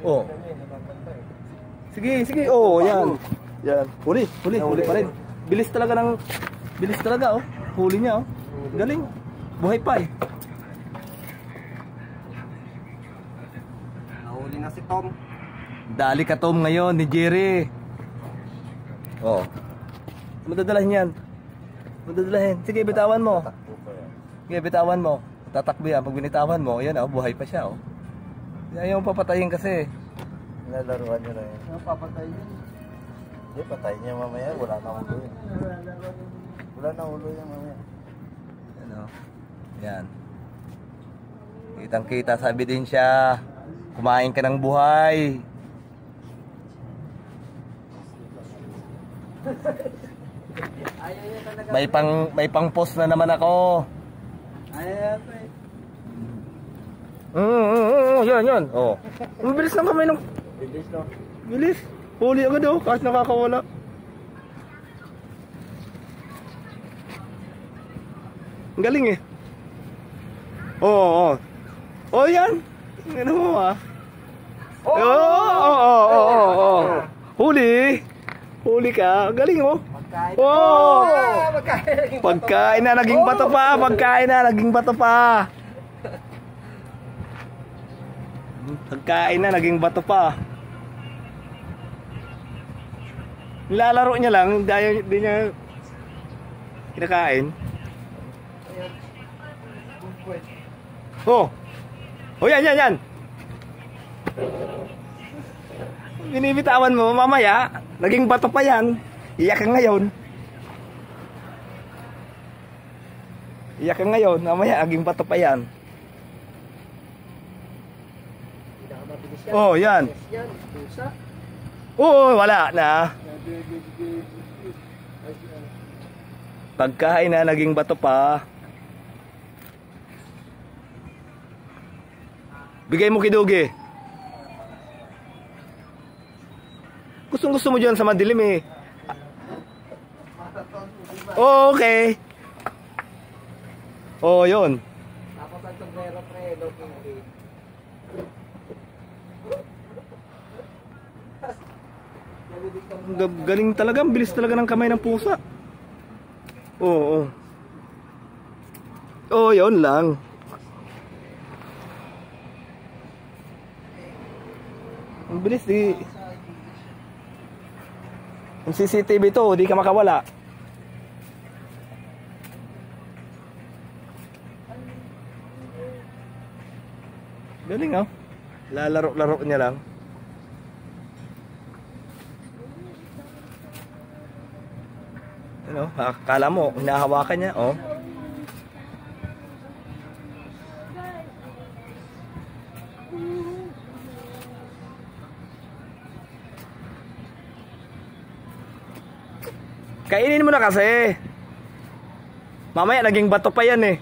Oh. Sige, sige. Oh, yan. Yan. Huli pa rin. Bilis talaga oh. Huli niya oh. Galing. Buhay pa eh. Nahuli na si Tom. Dali ka Tom ngayon ni Jerry. Oh. Madadalahin yan. Sige, bitawan mo. Sige, bitawan mo. Tatakbo yan. Pag binitawan mo, yan oh, buhay pa siya oh. Ayaw papatayin kasi. Nalaruan nyo na yun. Ano papatayin yun? Hindi, patayin niya mamaya. Wala na ulo yun. Wala na ulo yan mamaya. Ano? Yan. Kitang kita sa ebidensya. Kumain ka ng buhay. May pang post na naman ako. Yan. Oh. Mabilis lang kami nung. Bilis no? Bilis. Huli agad oh, kahit nakakawala. Ang galing eh. Oo. Oh, yan. Ano mo ah? Oo. Huli ka. Ang galing oh. Pagkain na naging bato pa. Nilalaro niya lang, hindi niya kinakain. Oh, yan. Binibitawan mo, mamaya, naging bato pa yan. Iyak ka ngayon, mamaya, naging bato pa yan. Oh, yan. Oo, wala na. Pagkain na, naging bato pa. Bigay mo kidugi. Gusto mo dyan sa madilim eh. Oh, okay. Oh, yun. Galing talaga, bilis talaga ng kamay ng pusa. Oo. Oh, yun lang. Ang bilis di. Ang CCTV to, di ka makawala. Galing oh. Lalaro-laro niya lang. Ano, akala mo, hinahawakan niya, oh. Kainin mo na kasi. Mamaya naging bato pa yan eh.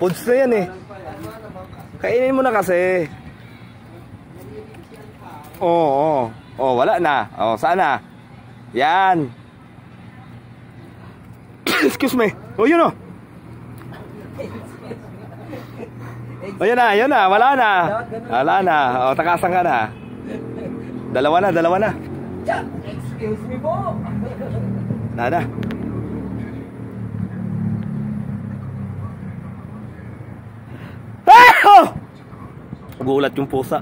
Foods na yan eh. Kainin mo na kasi. Oo. Oh, wala na. Oh, sana. Yan. Excuse me. Oh, yun oh. Oh, yan na. Wala na. Oh, takasan ka na. Dalawa na. Excuse me po. Nada. Ah! Oh! Gulat yung pusa.